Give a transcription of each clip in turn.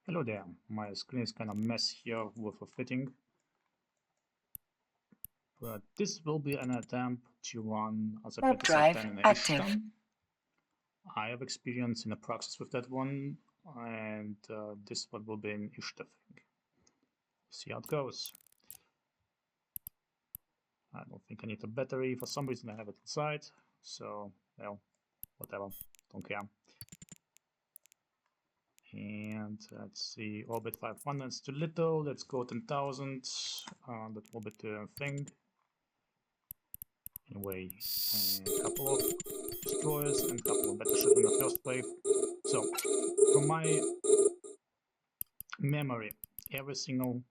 Hello there, my screen is kind of mess here with a fitting, but this will be an attempt to run as a Warpdrive Serpentis in active. Ishtar. I have experience in a Praxis with that one, and this one will be an Ishtar thing. See how it goes. I don't think I need a battery, for some reason I have it inside, so, well, whatever, don't care. And let's see, orbit 500 is too little, let's go 10,000, that will be the thing. Anyway, a couple of destroyers and a couple of battleships in the first wave. So, from my memory, every single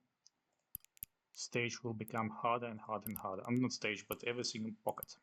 stage will become harder and harder and harder. I'm not stage, but every single pocket.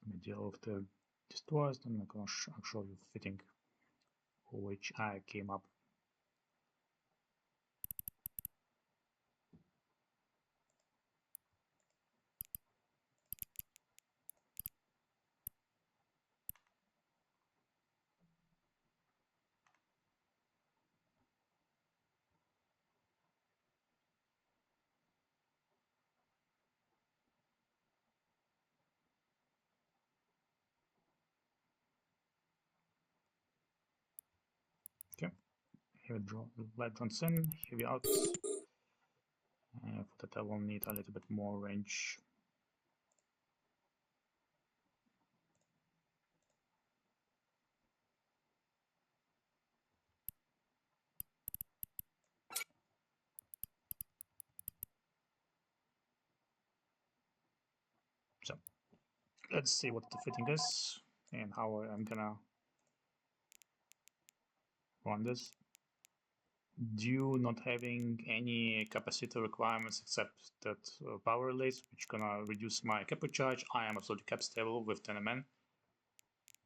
Let me deal with the destroyers, then I'm gonna show you fitting, which I came up. Okay, here light runs in, heavy out. For that I will need a little bit more range. So, let's see what the fitting is and how I'm gonna run this. Due not having any capacitor requirements except that power relays, which gonna reduce my capacity charge, I am absolutely cap stable with 10 MN,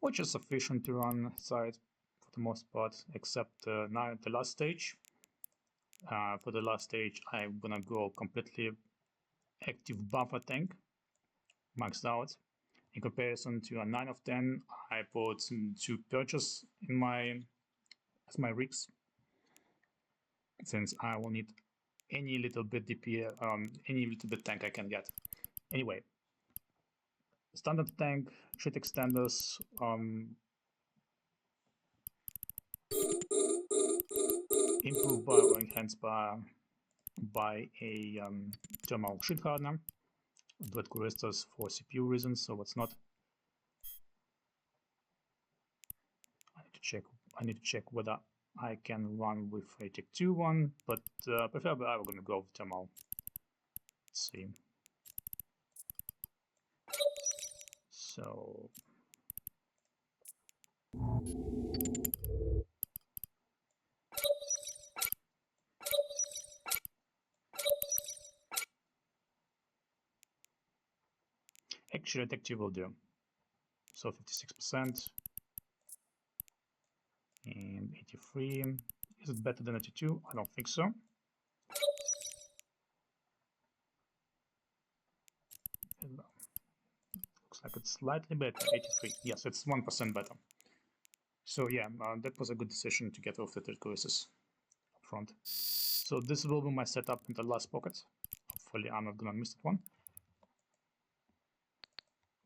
which is sufficient to run side for the most part, except now at the last stage. For the last stage, I'm gonna go completely active buffer tank, maxed out. In comparison to a 9 of 10, I put 2 Purgers in as my rigs, since I will need any little bit DP, any little bit tank I can get. Anyway, standard tank, shit extenders, improved by or enhanced by a thermal shit hardener, but Guristas for CPU reasons, so it's not. I need to check whether I can run with a Tech 2 one, but preferably I'm gonna go with thermal. Let's see. So actually Tech 2 will do. So 56% and 83. Is it better than 82? I don't think so. Looks like it's slightly better, 83. Yes, it's 1% better. So yeah, that was a good decision to get off the Guristas up front. So this will be my setup in the last pocket. Hopefully I'm not gonna miss that one.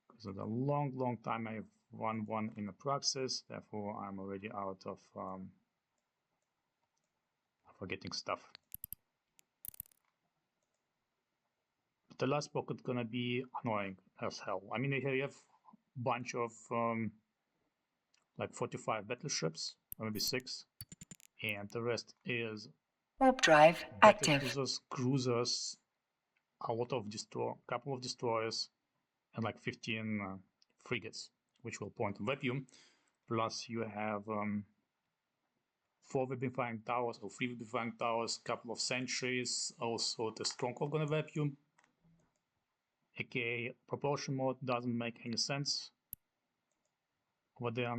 Because of the long time I've run one in a Praxis, therefore I'm already out of forgetting stuff. But the last pocket gonna be annoying as hell. I mean, here you have a bunch of like 45 battleships, or maybe 6, and the rest is Warpdrive active. Cruisers, a lot of couple of destroyers, and like 15 frigates which will point to vacuum. Plus you have 4 weapon-firing towers or 3 weapon-firing towers, couple of sentries, also the stronghold gonna vacuum. aka propulsion mode doesn't make any sense over there.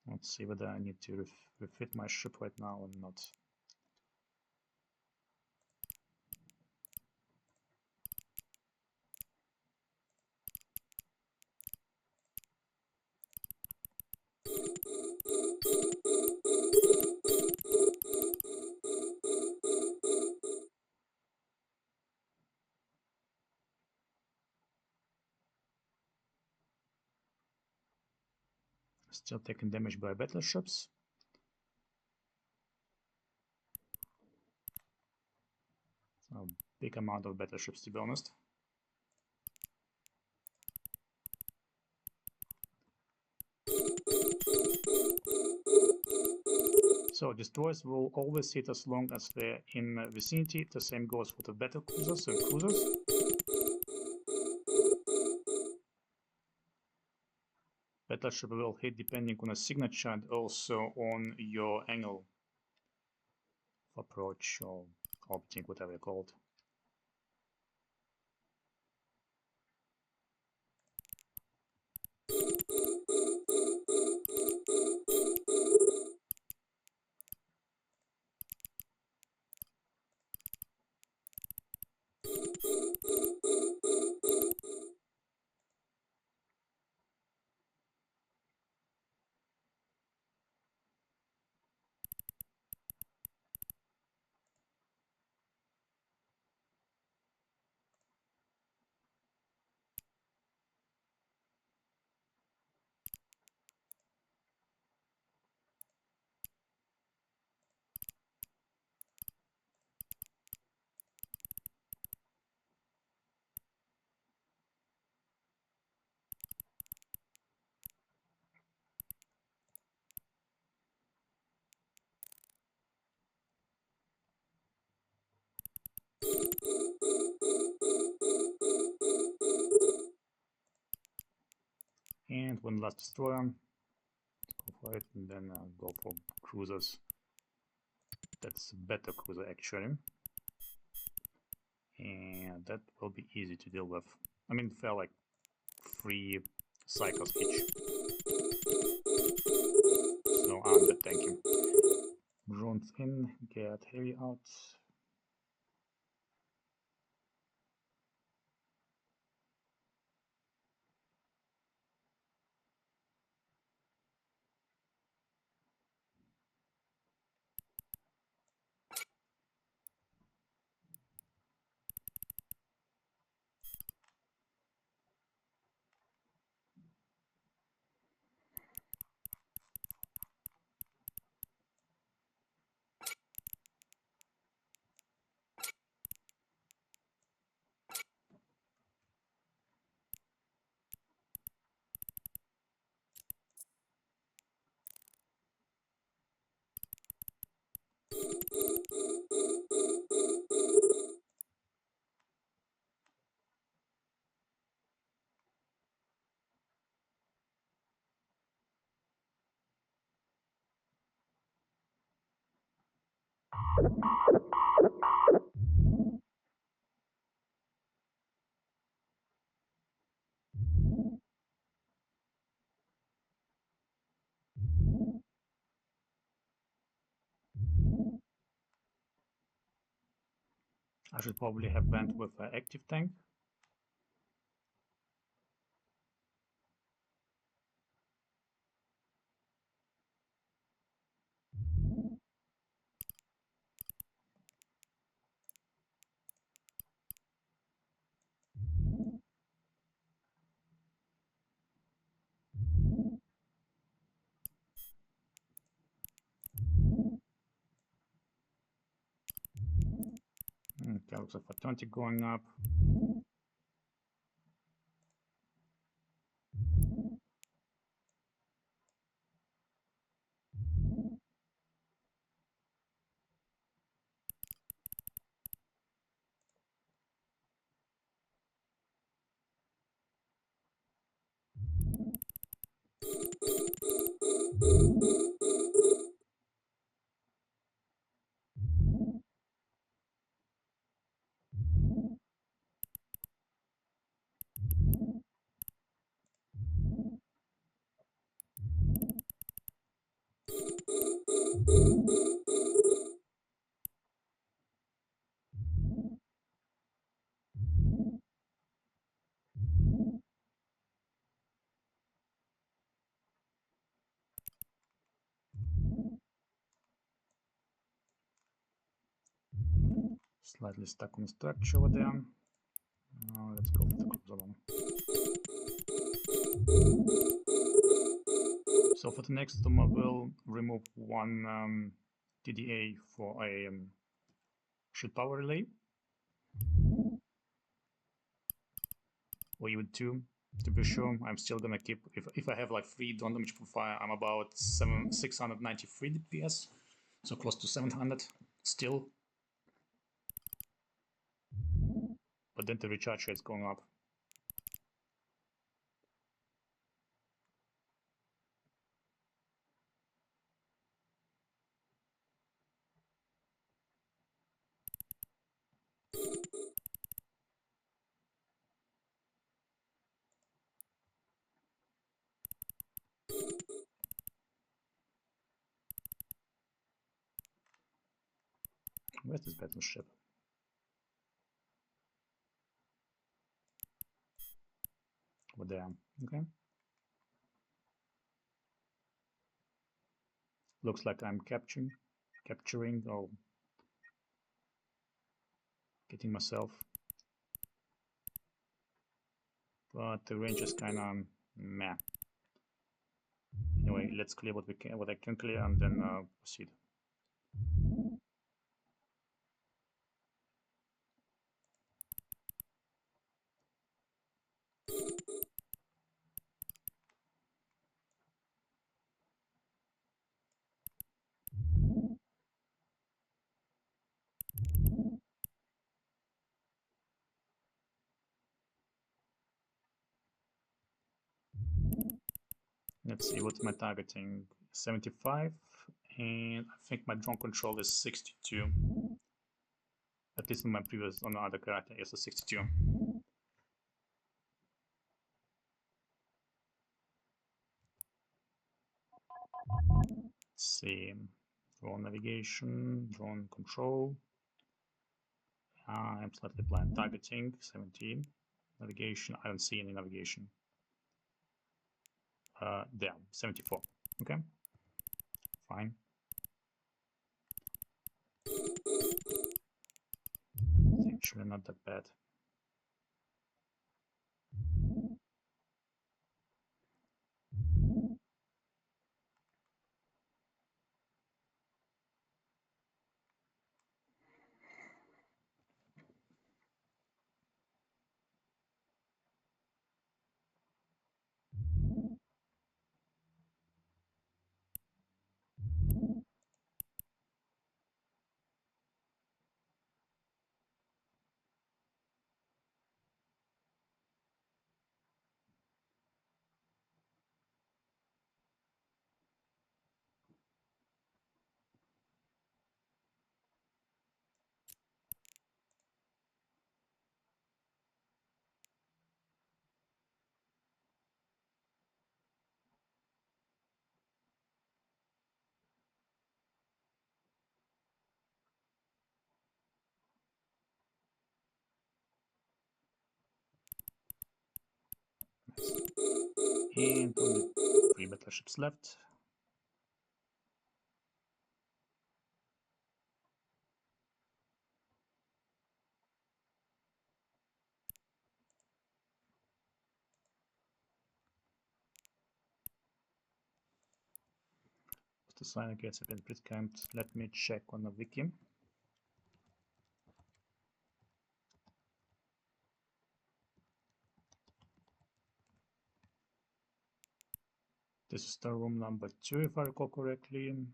Let's see whether I need to refit my ship right now or not. Still taking damage by battleships. A big amount of battleships, to be honest. So destroyers will always hit as long as they're in vicinity. The same goes for the battle cruisers and cruisers. Battleship will hit depending on a signature and also on your angle of approach or orbiting, whatever you call it. And one last destroyer. Go for it, and then go for cruisers. That's a better cruiser actually. And that will be easy to deal with. I mean, they're like 3 cycles each. So I'm the tanking. Drones in, get heavy out. I should probably have went with an active tank. Okay, looks like for 20 going up. Slightly stuck on the structure over there. Let's go for the closer one. So for the next storm, I will remove one DDA for a shoot power relay, or even two, to be sure. I'm still gonna keep, if I have like 3 drone damage per fire, I'm about 693 DPS, so close to 700 still. But then the recharge rate's going up. Where's this battleship? Over there. Okay. Looks like I'm capturing or getting myself. But the range is kind of meh. Anyway, let's clear what I can clear, and then proceed. Let's see, what's my targeting? 75, and I think my drone control is 62. At least on my previous, on the other character, is a 62. Let's see, drone navigation, drone control. I'm slightly blind. Targeting 17. Navigation, I don't see any navigation. There, 74. Okay, fine. It's actually not that bad. And only 3 battleships left. The sign gets a bit camped. Let me check on the wiki. This is star room number 2, if I recall correctly. And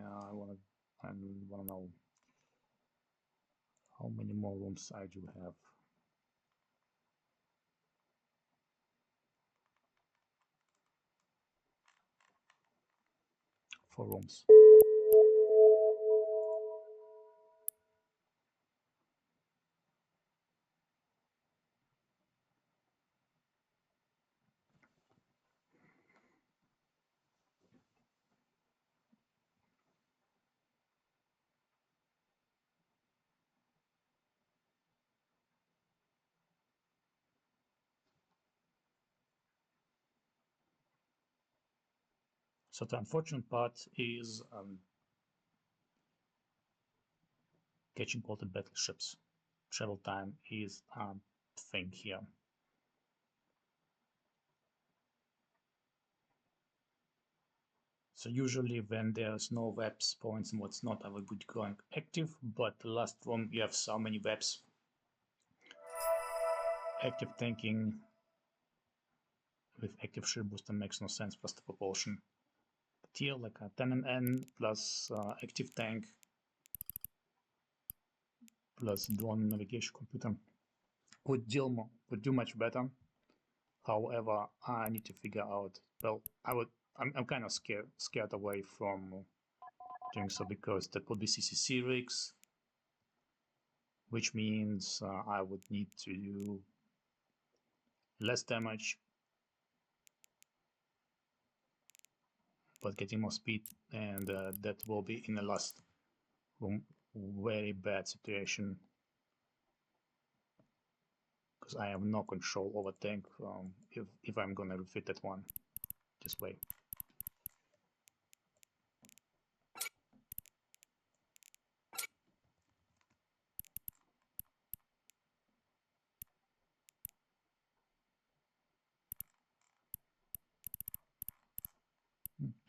I wanna know how many more rooms I do have. 4 rooms. So the unfortunate part is catching all the battleships. Travel time is a thing here. So usually when there's no webs points and what's not, I would be going active, but the last room you have so many webs. Active tanking with active shield booster makes no sense plus the propulsion. But here like a 10N plus active tank plus drone navigation computer would do much better. However, I need to figure out, well, I'm kind of scared away from doing so because that would be CCC rigs, which means I would need to do less damage, but getting more speed, and that will be in the last room very bad situation because I have no control over tank if I'm gonna refit that one this way.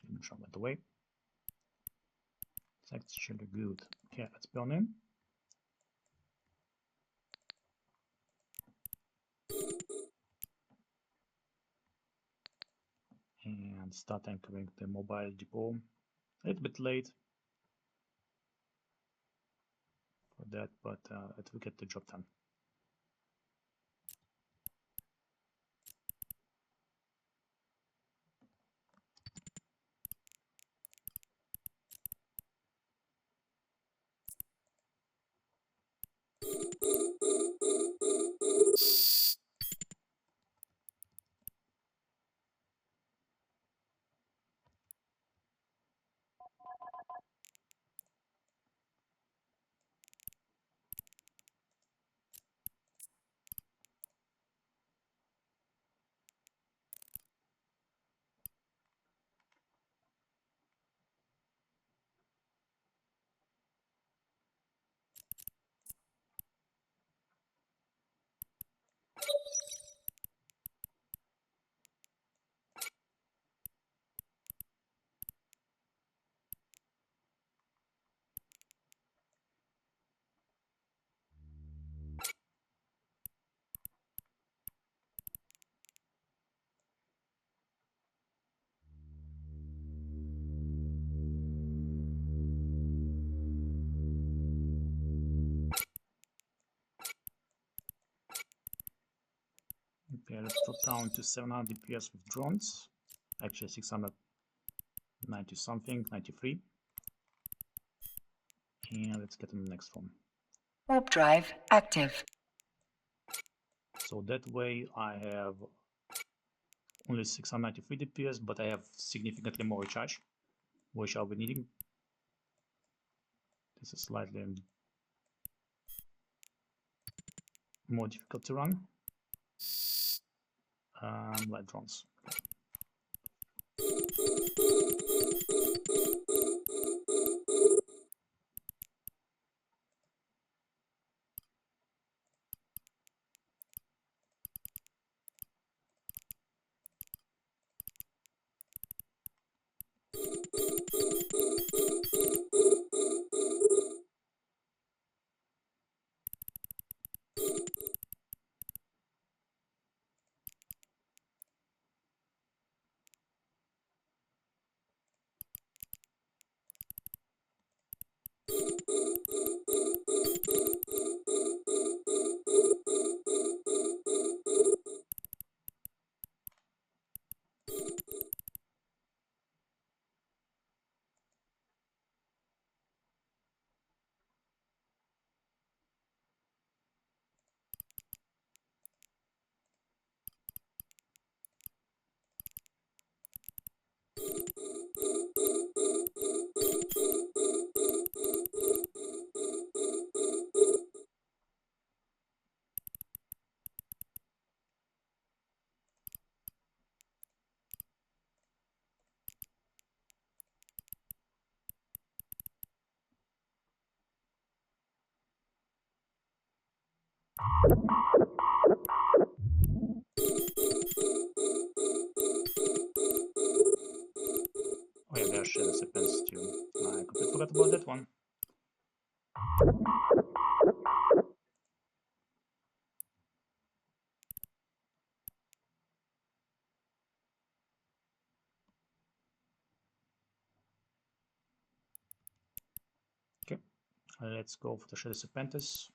Didn't show that away. It's actually good. Okay, let's burn in. And start anchoring the mobile depot. A little bit late for that, but it will get the job done. Okay, let's drop down to 700 DPS with drones. Actually 690 something, 93. And let's get in the next one. Warp drive active. So that way I have only 693 DPS, but I have significantly more recharge, which I'll be needing. This is slightly more difficult to run. Light drones. Oh yeah, there's Serpentis too. I completely forgot about that one. Okay, let's go for the Shadow Serpentis.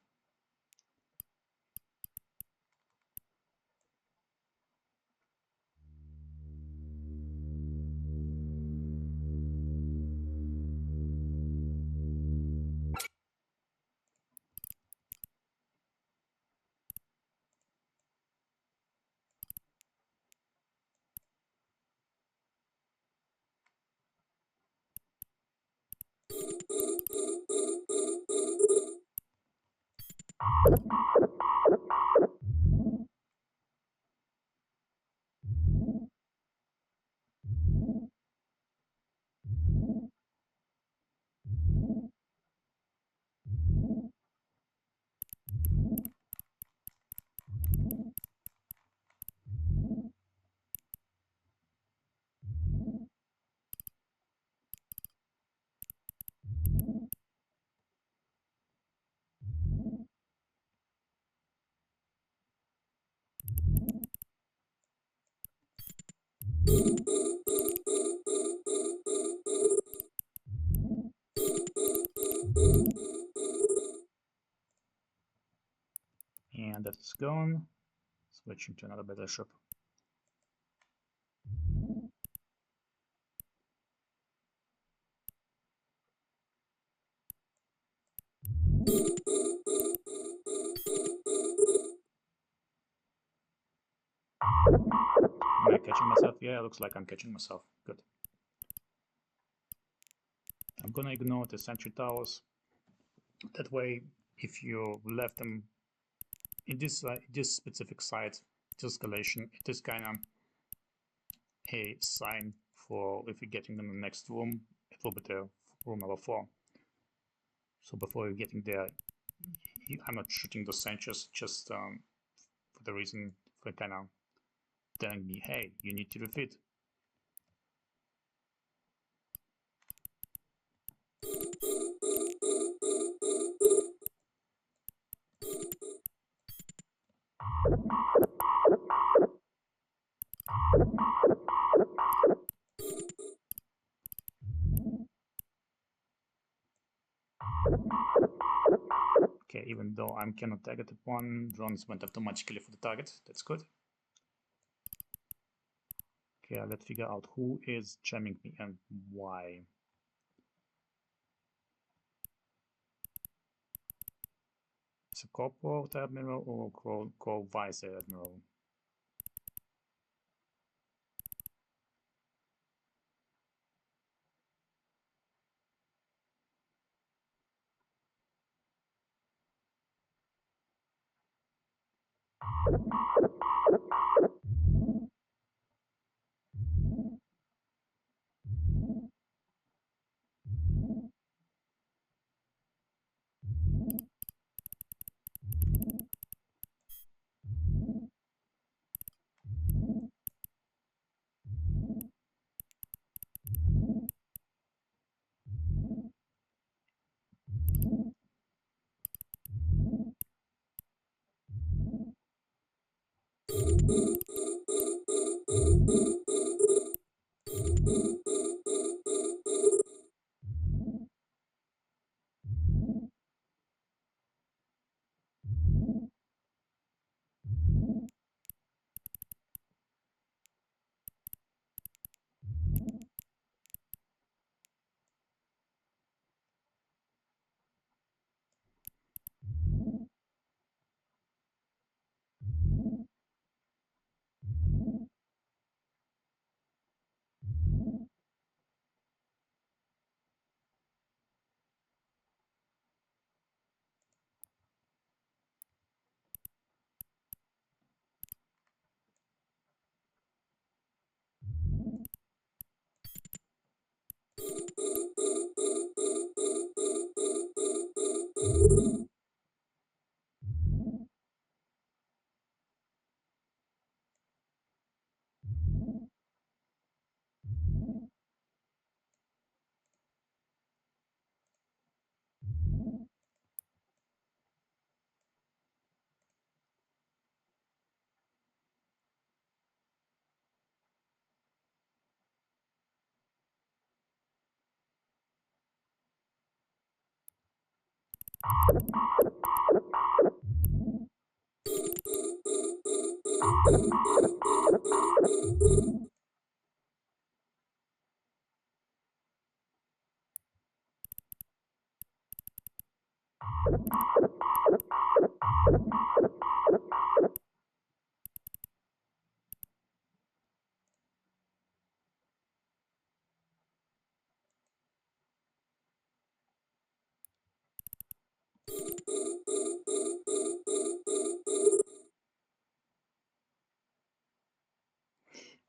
And that is gone. Switching to another battleship. Am I catching myself? Yeah, looks like I'm catching myself. Good. I'm gonna ignore the sentry towers. That way, if you left them in this specific site, this escalation, it is kind of a sign for if you're getting them in the next room, it will be the room number 4. So before you're getting there, I'm not shooting the sentries just for the reason for kind of telling me, hey, you need to refit. Okay, even though I'm cannot target one, drones went automatically for the target. That's good. Okay, let's figure out who is jamming me and why. It's a corporal admiral or co-vice admiral.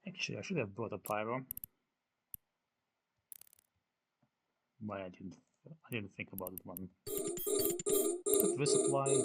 Actually, I should have brought a pyro. Why I didn't think about it one. But resupply.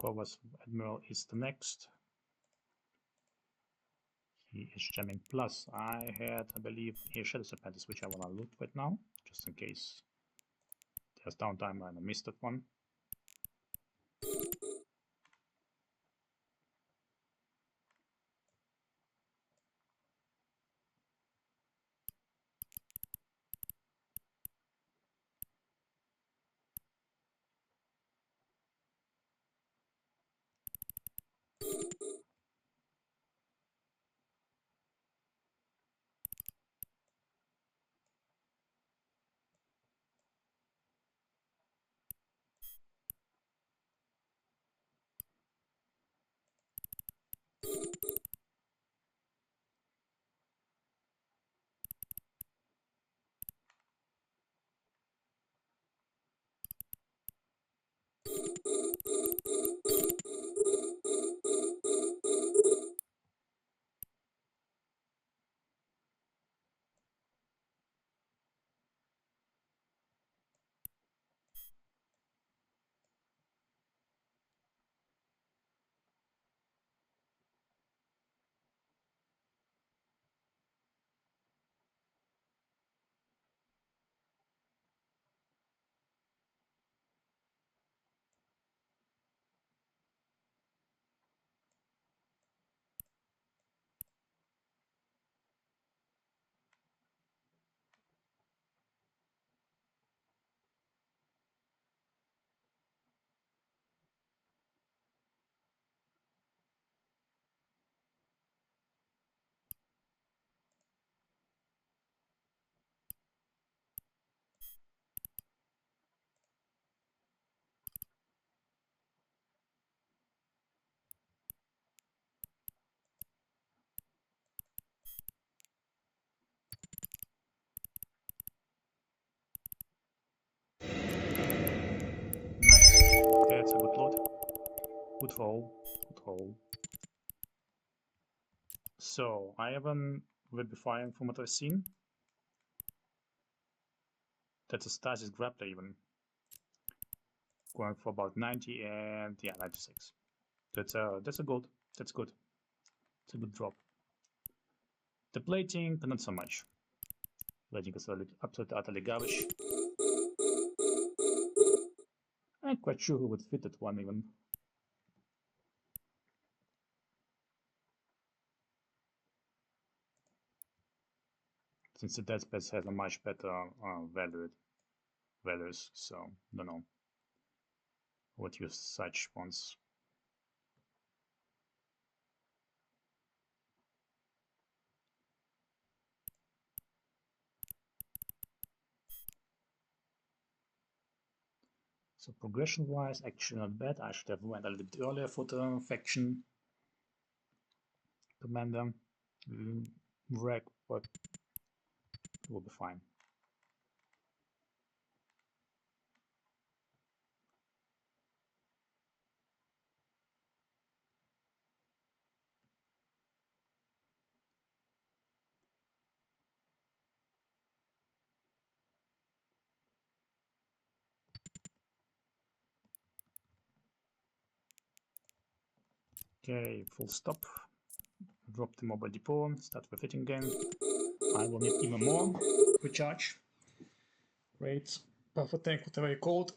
Wasp Admiral is the next. He is jamming. Plus, I had, I believe, a Shadow Serpentis, which I want to loot right now, just in case there's downtime and I missed that one. Nice. That's a good load. Good roll. Good roll. So, I have an Webifying from what I've seen. That's a Stasis Grappler even. Going for about 90 and yeah, 96. That's a good. That's good. It's a good drop. The plating, not so much. Plating is absolutely utterly garbage. I'm quite sure who would fit that one even. Since the dead space has a much better values, so don't know what use such ones. So progression wise, actually not bad. I should have went a little bit earlier for the faction commander wreck, but it will be fine. Okay, full stop. Drop the mobile depot, start refitting again. I will need even more recharge rates, buffer tank, whatever you call it.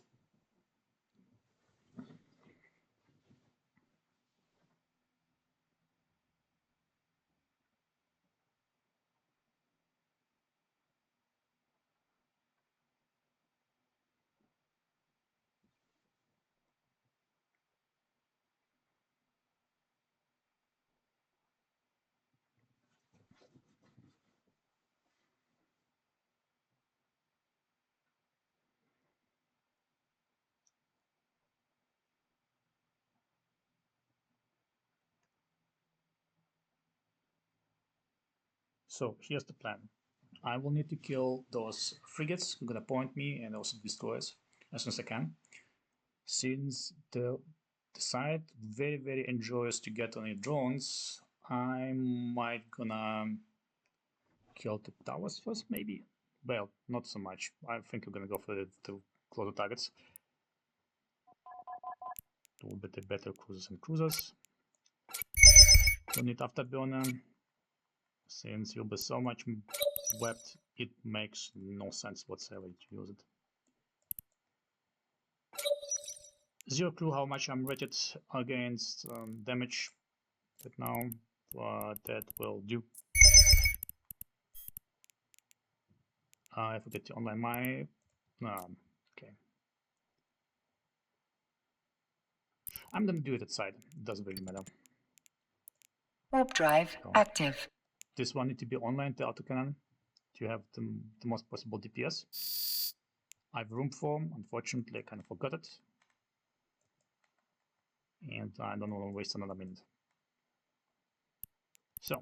So here's the plan. I will need to kill those frigates who are gonna point me and also destroyers as soon as I can. Since the side very enjoys to get on your drones, I might gonna kill the towers first, maybe. Well, not so much. I think we're gonna go for the closer targets. A little bit better cruisers and cruisers. Don't need Afterburner. Since you'll be so much webbed, it makes no sense whatsoever to use it. Zero clue how much I'm rated against damage right now, what that will do. I forget to online my... okay. I'm gonna do it outside, it doesn't really matter. Warp drive active. This one need to be online, the AutoCannon, to have the most possible DPS. I have room for them, unfortunately I kind of forgot it. And I don't want to waste another minute. So,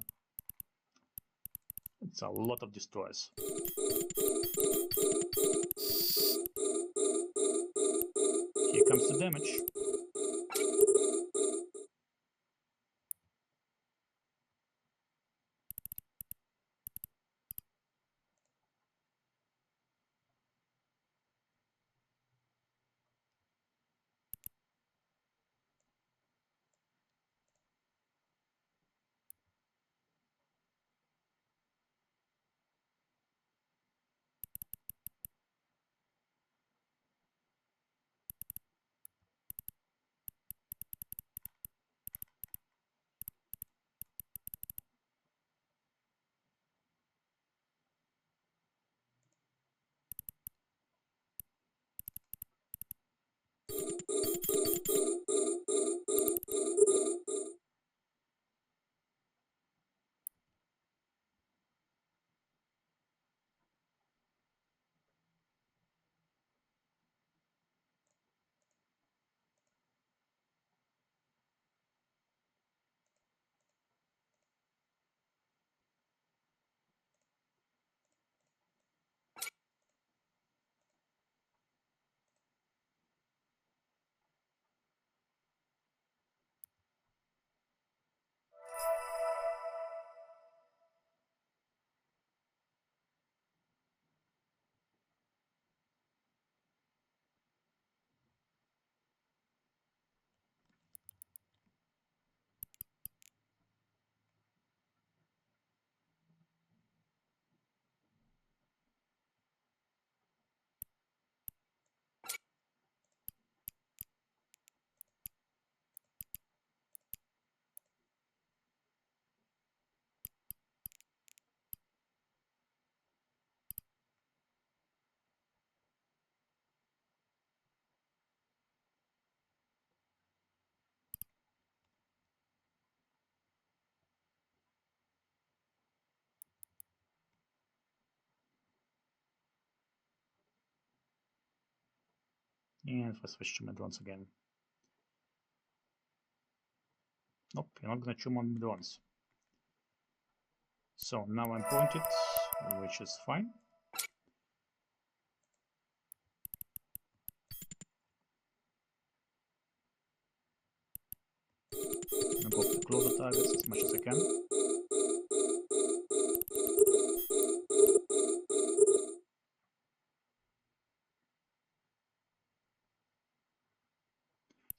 it's a lot of destroyers. Here comes the damage. And if I switch to my drones again. Nope, you're not gonna chew on my drones. So now I'm pointed, which is fine. I'm going to close the targets as much as I can.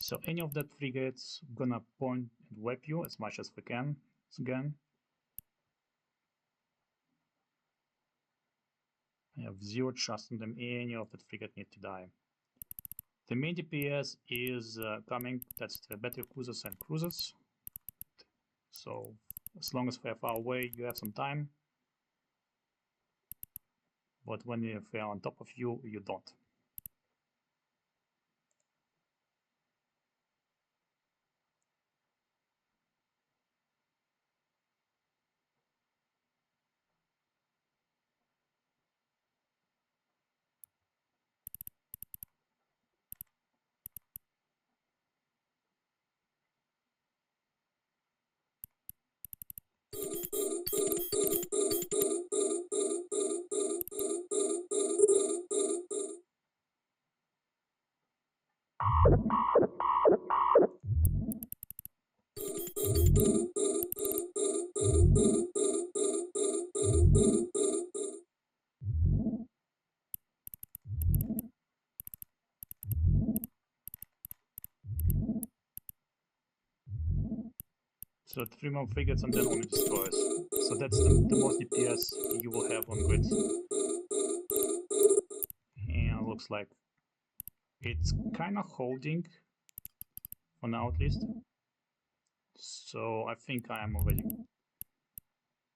So any of that frigates gonna point and wipe you as much as we can again. I have zero trust in them. Any of that frigate need to die. The main DPS is coming. That's the battle cruisers and cruisers. So as long as they're far away, you have some time. But when they're on top of you, you don't. So 3 more frigates and then only destroyers. So that's the most DPS you will have on grid. And looks like it's kind of holding, for now at least. So I think I am already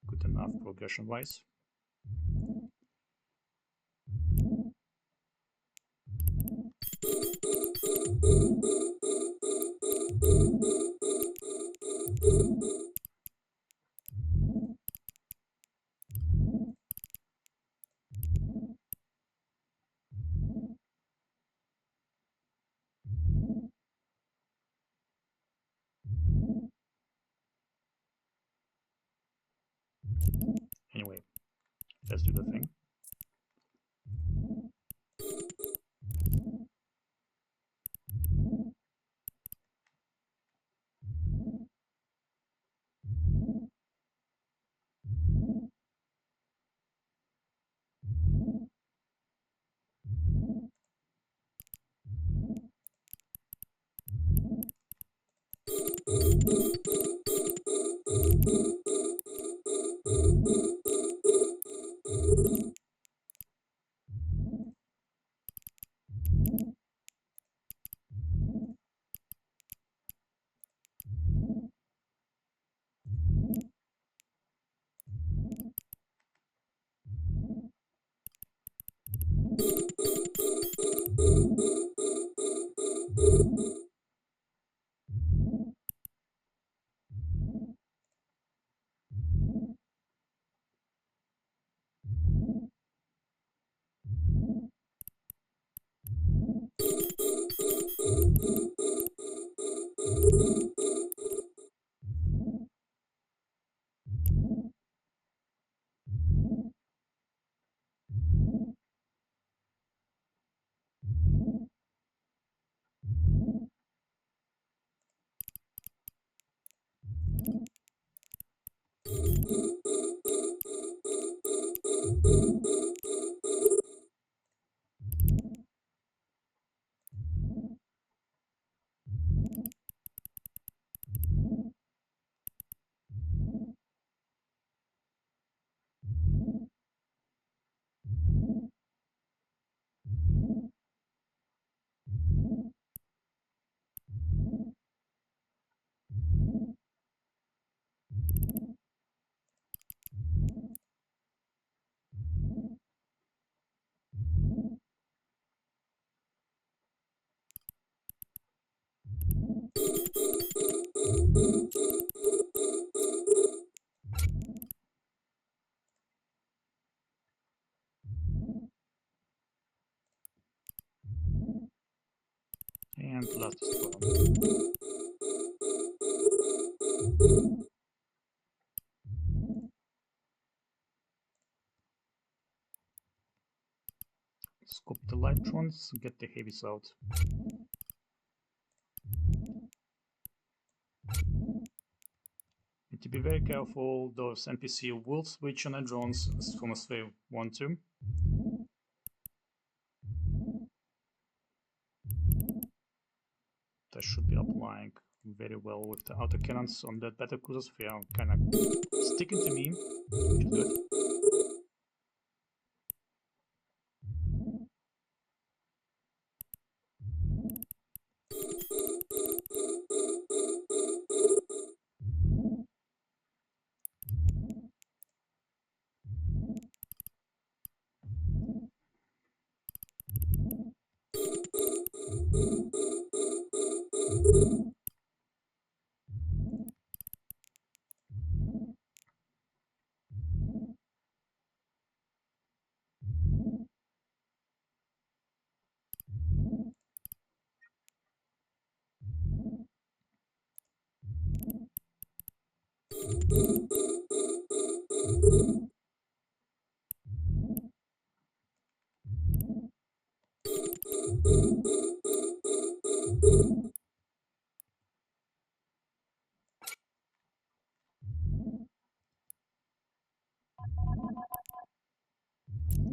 good enough progression-wise. Anyway, let's do the thing. And last destroyer. Scoop the light drones, get the heavies out. Need to be very careful, those NPC will switch on the drones as soon as they want to. I should be applying very well with the autocannons on that battle cruisers. They are kind of sticking to me, which is good.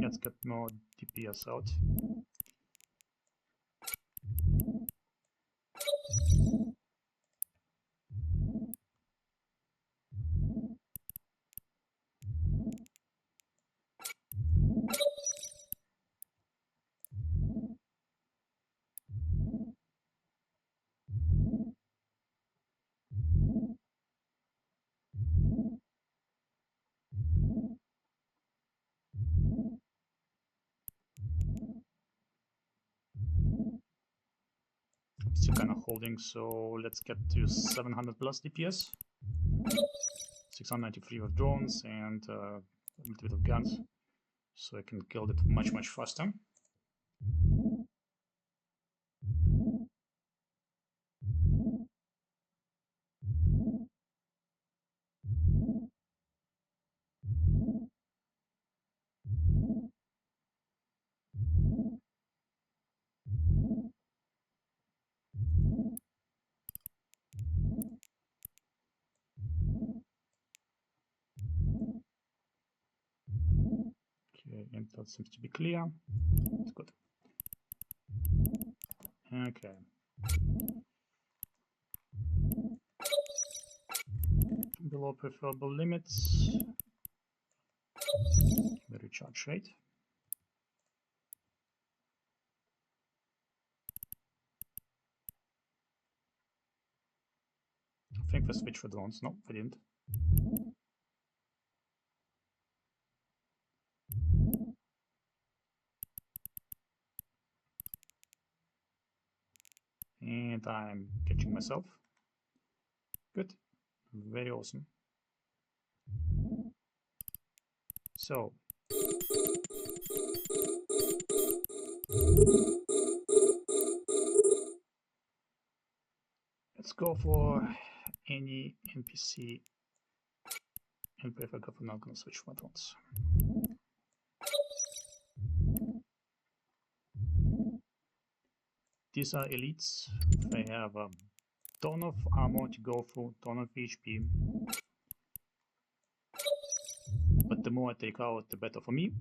Let's get more DPS out. Still kind of holding, so let's get to 700 plus DPS. 693 with drones and a little bit of guns, so I can kill it much faster. Okay, and that seems to be clear. That's good. Okay. Below preferable limits. The recharge rate. I think we switched for drones. No, I didn't. And I'm catching myself. Good. Very awesome. So. Let's go for any NPC. And if I go for now, I'm going to switch for drones. These are elites. They have a ton of armor to go through, ton of HP. But the more I take out, the better for me.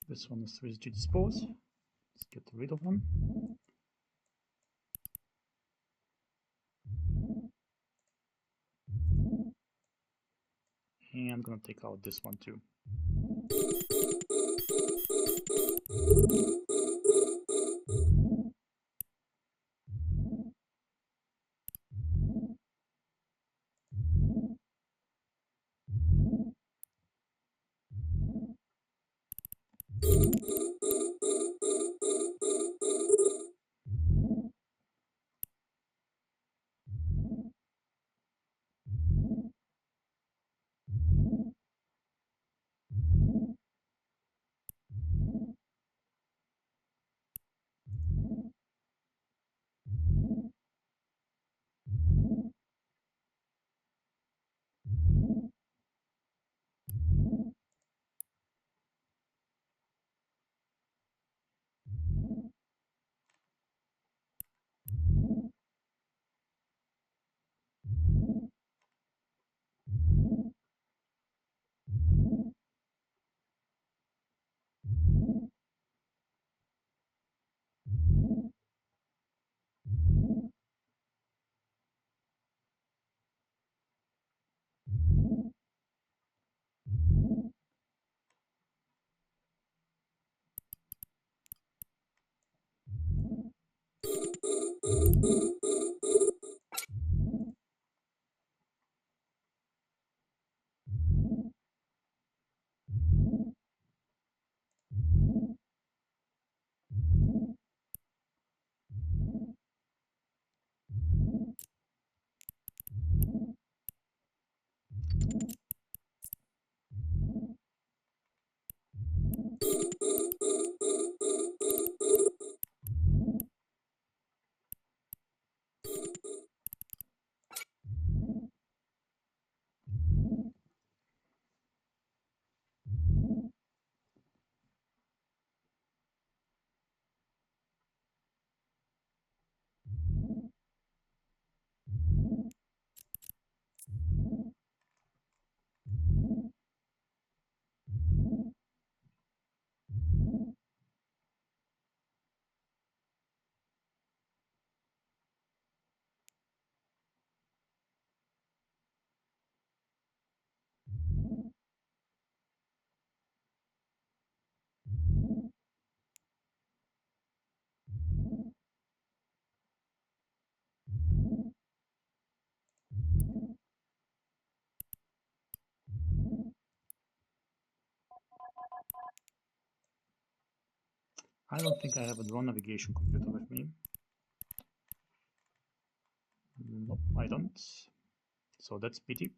This one is ready to dispose. Let's get rid of one. And I'm gonna take out this one too. I don't think I have a drone navigation computer with me. Nope, I don't. So that's pity.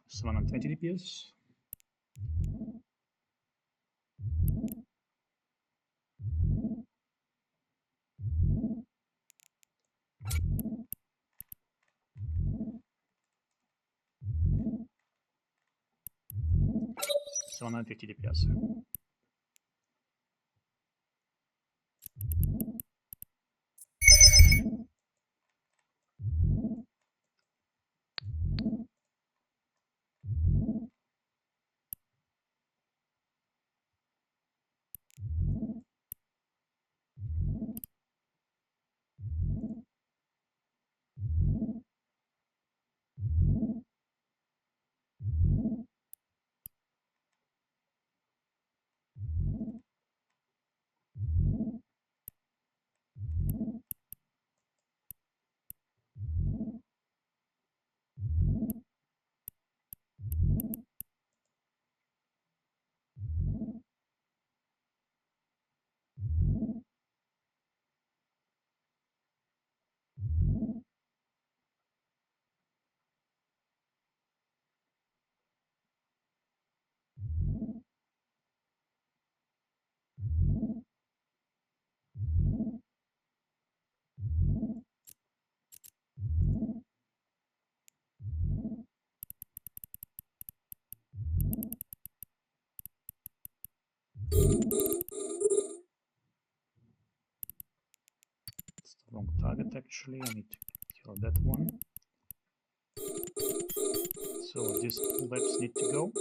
720 DPS. So 950 DPS. It's the wrong target actually. I need to kill that one. So these webs need to go.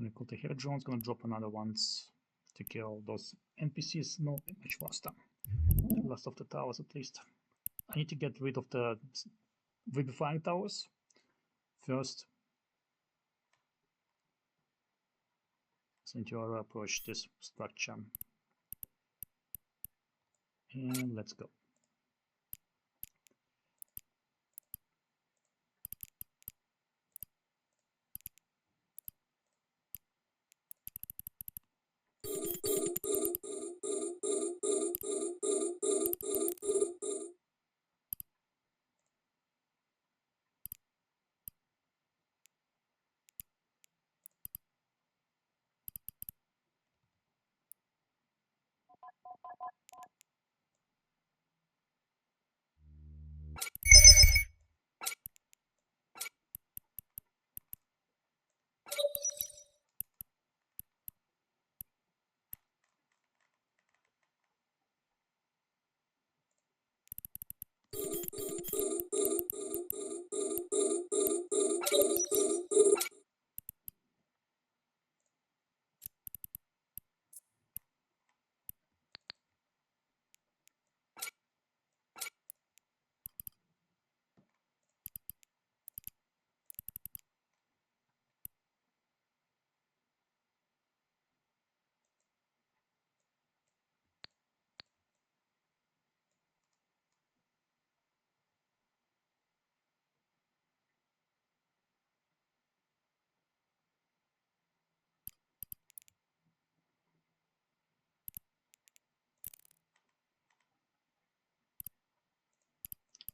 Gonna call the heavy drones, gonna drop another ones to kill those NPCs no much faster. Last of the towers at least. I need to get rid of the vivifying towers first. So to approach this structure. And let's go.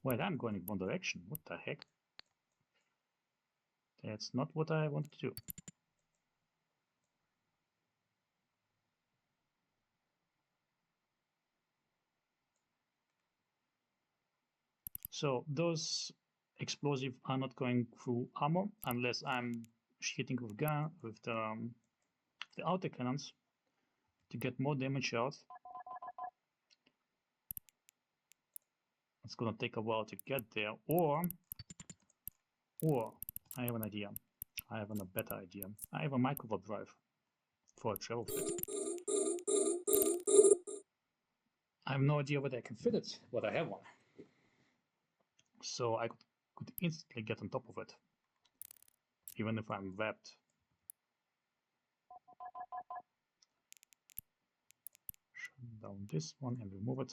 Wait, I'm going in one direction. What the heck? That's not what I wanted to do. So those explosives are not going through armor unless I'm hitting with gun with the autocannons to get more damage out. It's gonna take a while to get there, or I have an idea. I have a better idea. I have a Microwarpdrive for a travel fit. I have no idea whether I can fit it, but I have one. So I could instantly get on top of it, even if I'm webbed. Shut down this one and remove it.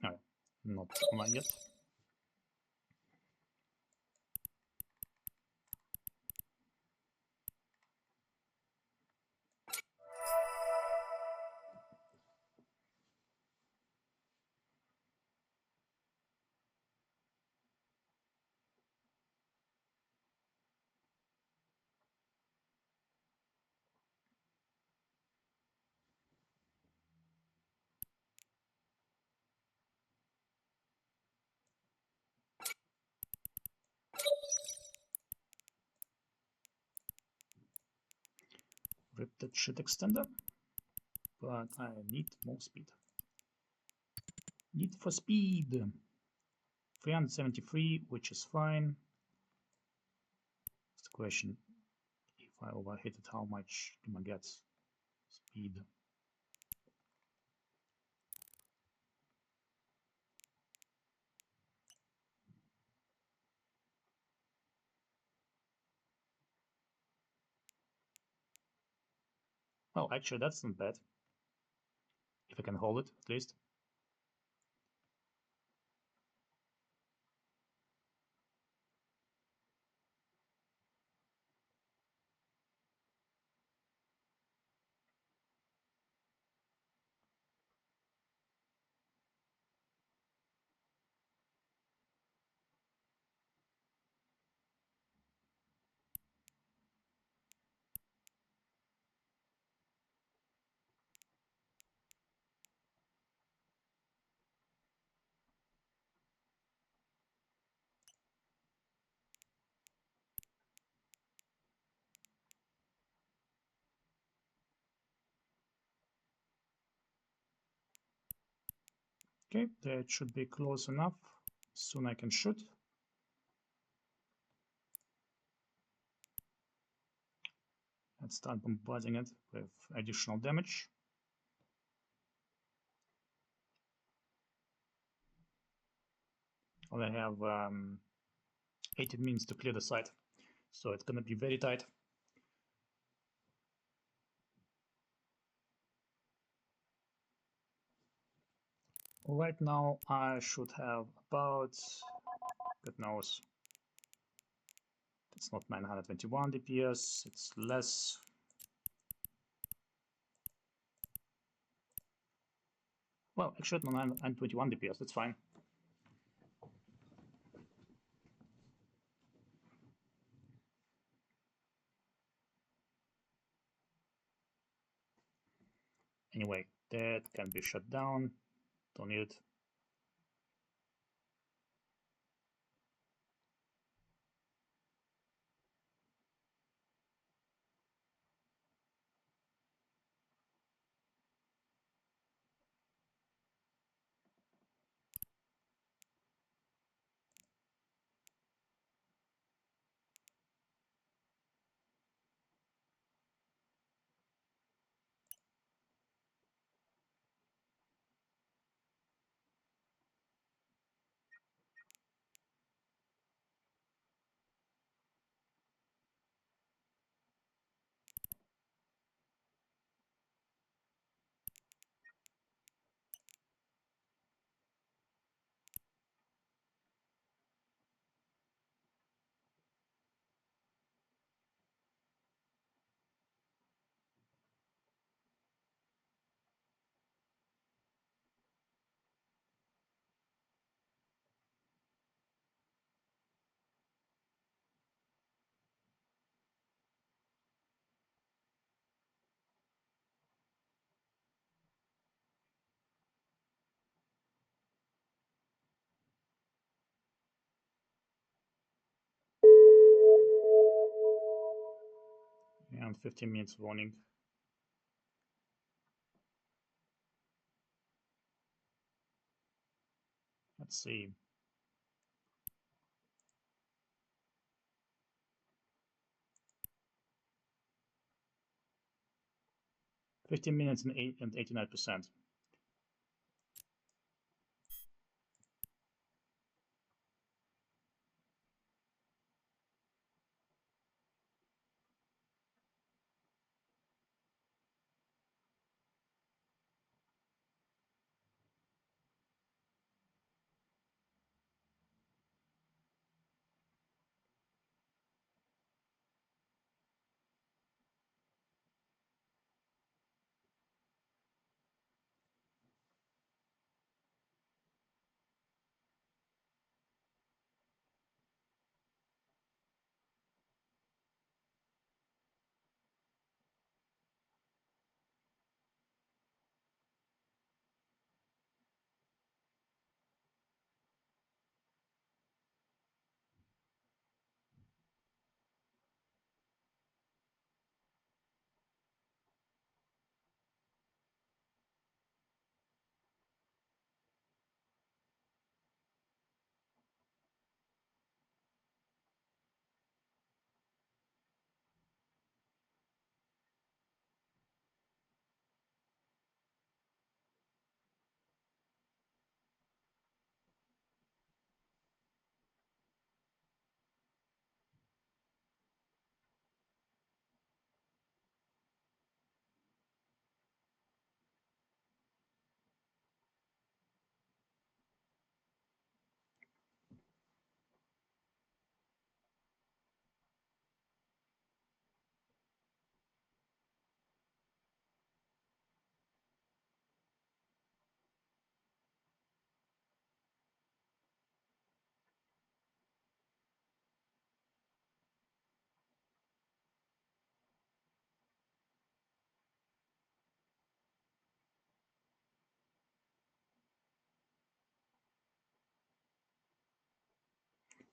Alright, not online yet. Rip that shit extender, but I need more speed. Need for speed. 373, which is fine. It's the question, if I overhit it, how much do I get speed? Well, actually, that's not bad. If I can hold it, at least. Okay, that should be close enough. Soon I can shoot. Let's start bombarding it with additional damage. Well, I have 18 minutes to clear the site, so it's gonna be very tight. Right now I should have about, God knows, it's not 921 DPS, it's less. Well, actually, no, 921 DPS, that's fine. Anyway, that can be shut down. Don't need it. And 15 minutes warning. Let's see. "15 minutes and 89%.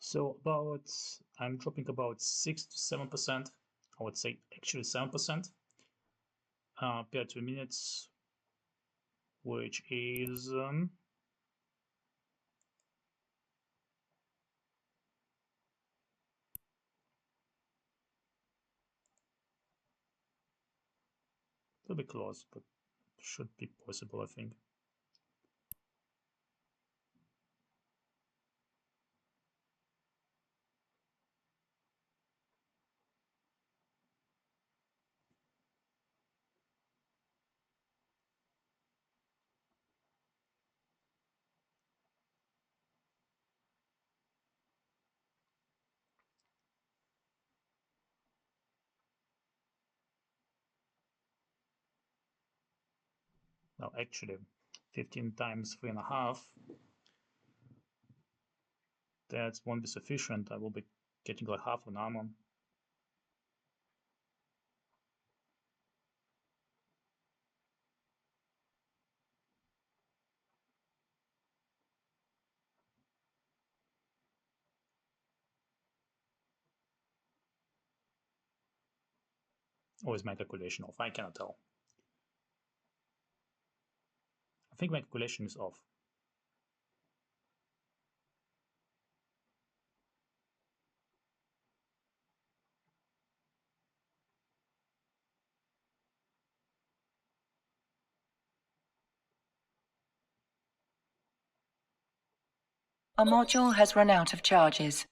So I'm dropping about 6 to 7%. I would say actually 7% per 2 minutes, which is Will be close, but should be possible, I think. Now, actually, 15 times 3.5. That won't be sufficient. I will be getting like half an armor. Or is my calculation off? I cannot tell. I think my calculation is off. A module has run out of charges.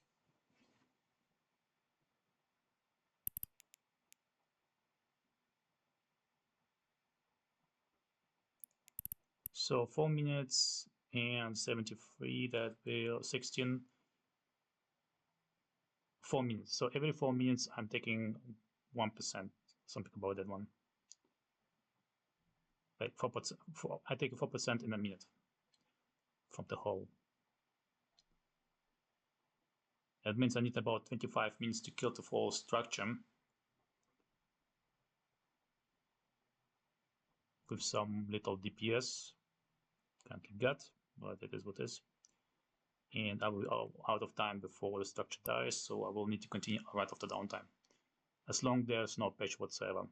So 4 minutes and 73, that will 16. 4 minutes. So every 4 minutes, I'm taking 1%. Something about that one. Like 4%. I take 4% in a minute from the whole. That means I need about 25 minutes to kill the full structure with some little DPS. Can't get, but it is what it is. And I will be out of time before the structure dies, so I will need to continue right after downtime. As long as there's no patch whatsoever.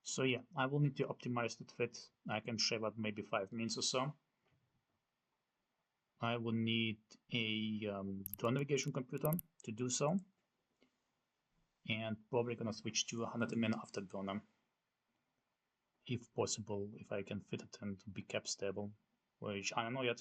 So yeah, I will need to optimize that fit. I can shave out maybe 5 minutes or so. I will need a drone navigation computer to do so. And probably gonna switch to 100 ml Afterburner. If possible, if I can fit it and be cap stable, which I don't know yet.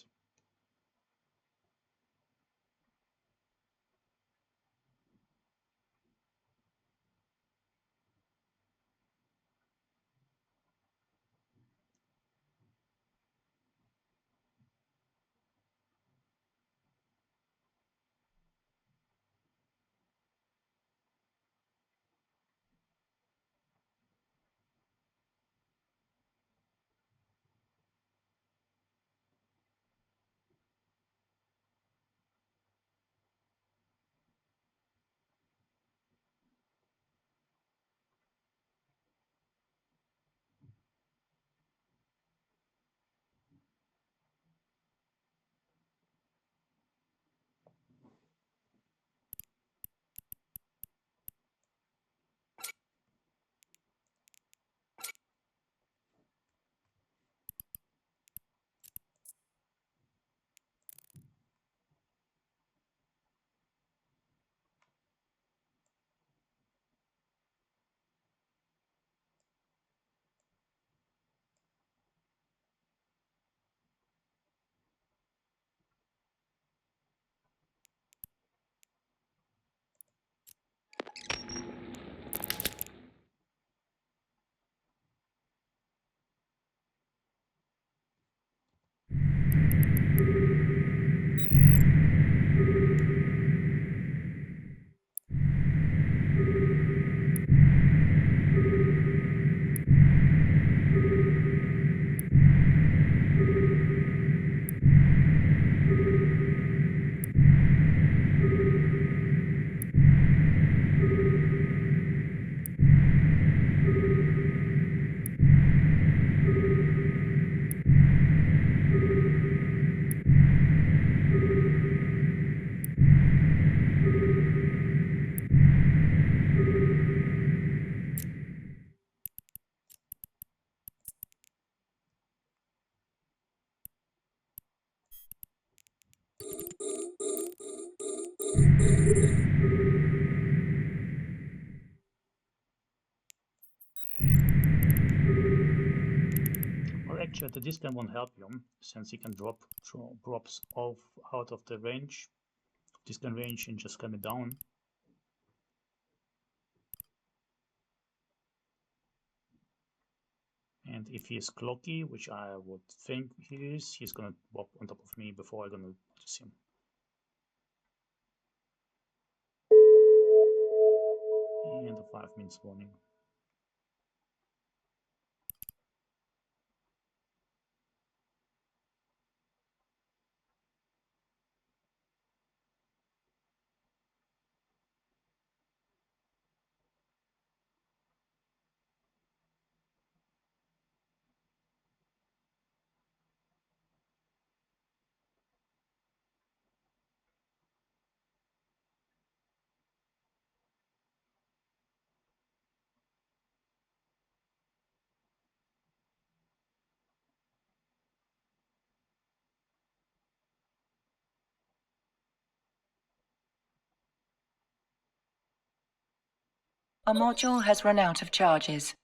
Chat, the discount won't help you, since he can drop drops off out of the range, discount range, and just come it down. And if he is cloaky, which I would think he is, he's gonna pop on top of me before I'm gonna notice him. And a 5 minutes warning. A module has run out of charges.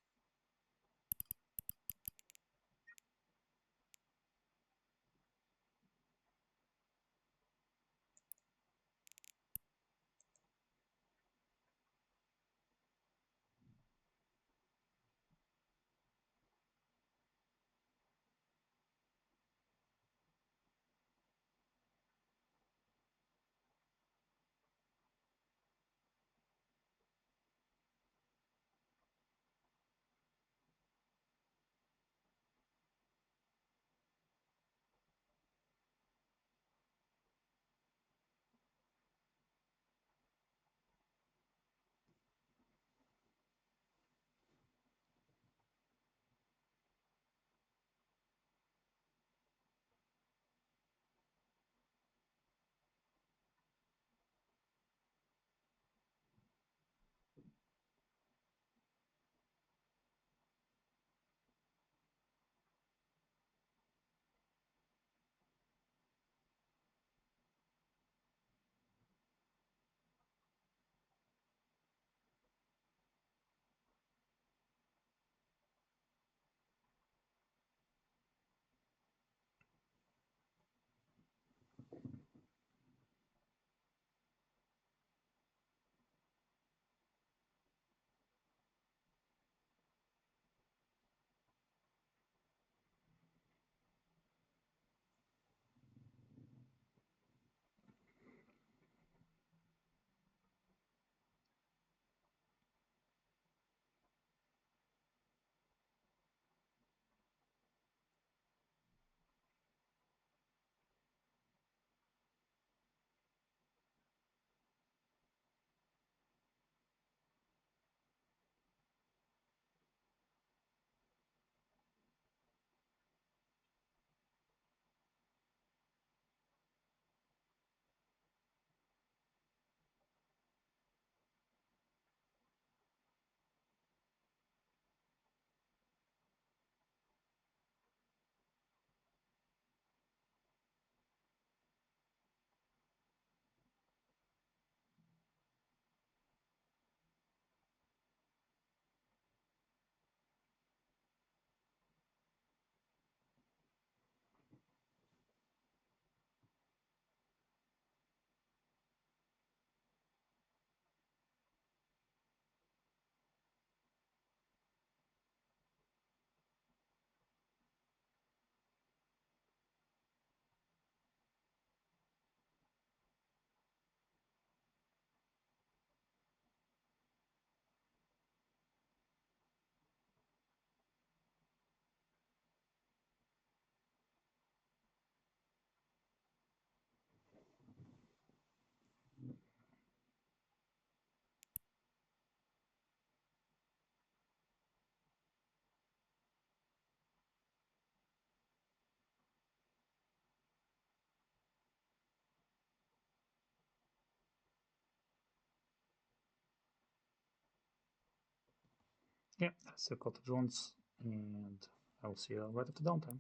Yeah, that's the Call to Drones, and I will see you right after downtime.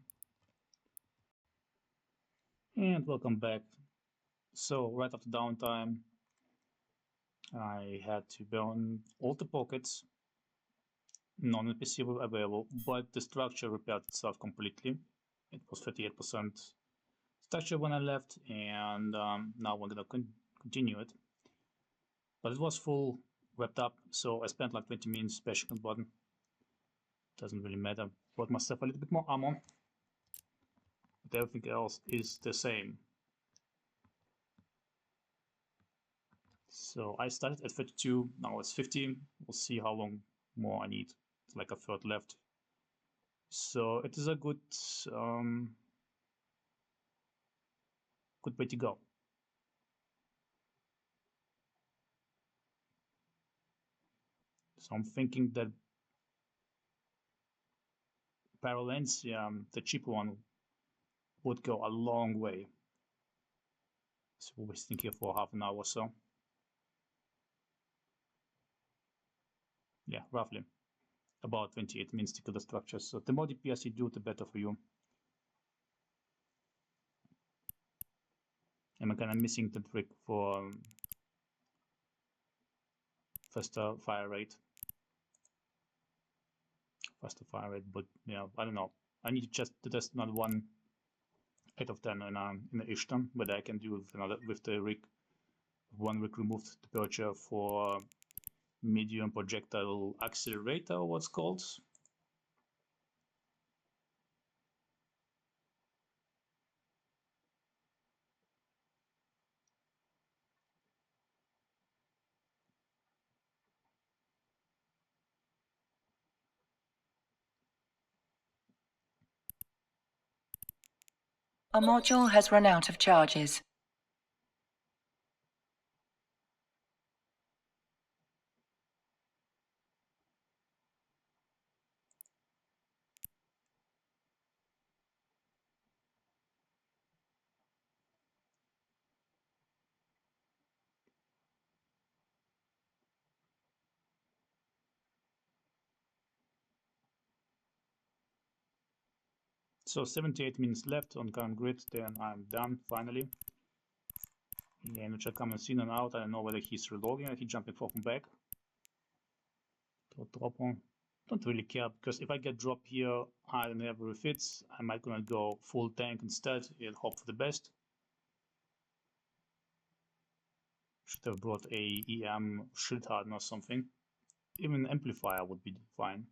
And welcome back. So right after downtime, I had to burn all the pockets non-NPC were available, but the structure repaired itself completely. It was 38% structure when I left, and now we're gonna continue it. But it was full wrapped up, so I spent like 20 minutes special the button. Doesn't really matter. Bought myself a little bit more ammo, but everything else is the same. So I started at 32, now it's 50. We'll see how long more I need. It's like a third left. So it is a good way to go. So I'm thinking that Pyrolancea, the cheaper one, would go a long way. So we'll be sitting here for half an hour or so. Yeah, roughly. About 28 minutes to kill the structure. So the more DPS you do, the better for you. I'm kind of missing the trick for faster fire rate. But yeah, I don't know. I need to just to test another one 8 of 10 in the Ishtar, whether I can do with the rig. One rig removed the Purger for medium projectile accelerator, what's called. A module has run out of charges. So 78 minutes left on current grid, then I'm done finally. And which are coming in and out. I don't know whether he's reloading or he's jumping forth and back. Drop on. Don't really care, because if I get drop here, I don't have refits. I might gonna go full tank instead and hope for the best. Should have brought a EM shield hardener or something. Even Amplifier would be fine.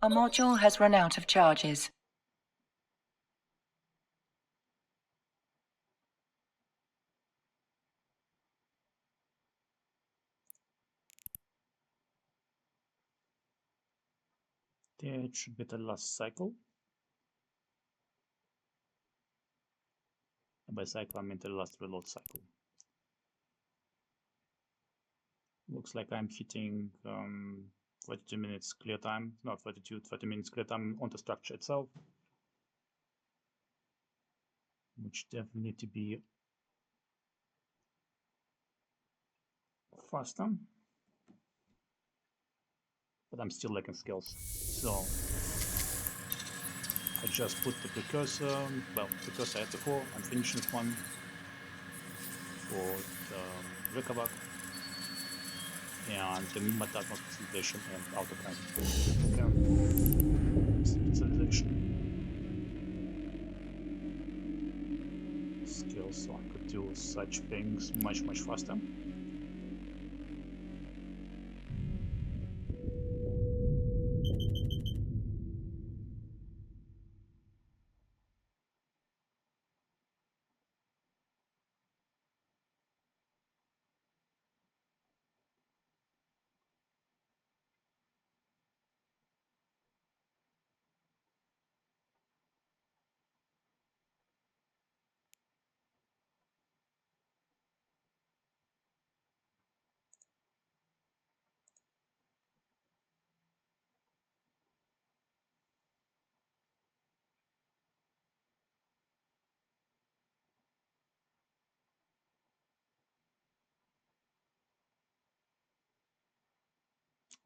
Our module has run out of charges. That should be the last cycle. And by cycle, I mean the last reload cycle. Looks like I'm hitting 42 minutes clear time, not 30 minutes clear time on the structure itself, which definitely need to be faster. But I'm still lacking skills, so I just put the precursor, well, precursor I had before, I'm finishing this one for the Recovac and the Metaatmos specialization and AutoCannon specialization. Skills, so I could do such things much faster.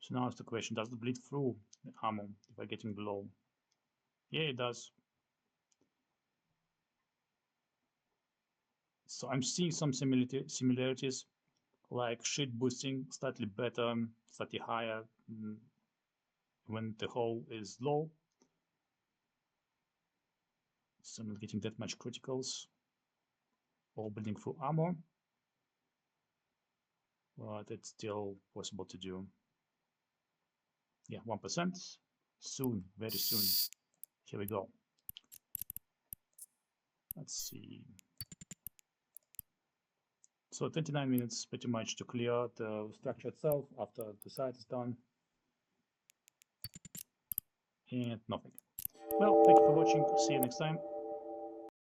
So now is the question, does it bleed through the armor if I'm getting below? Yeah, it does. So I'm seeing some similarities, like shield boosting slightly better, slightly higher when the hull is low. So I'm not getting that much criticals or bleeding through armor, but it's still possible to do. Yeah, 1%. Soon, very soon. Here we go. Let's see. So 29 minutes pretty much to clear the structure itself after the site is done. And nothing. Well, thank you for watching. See you next time.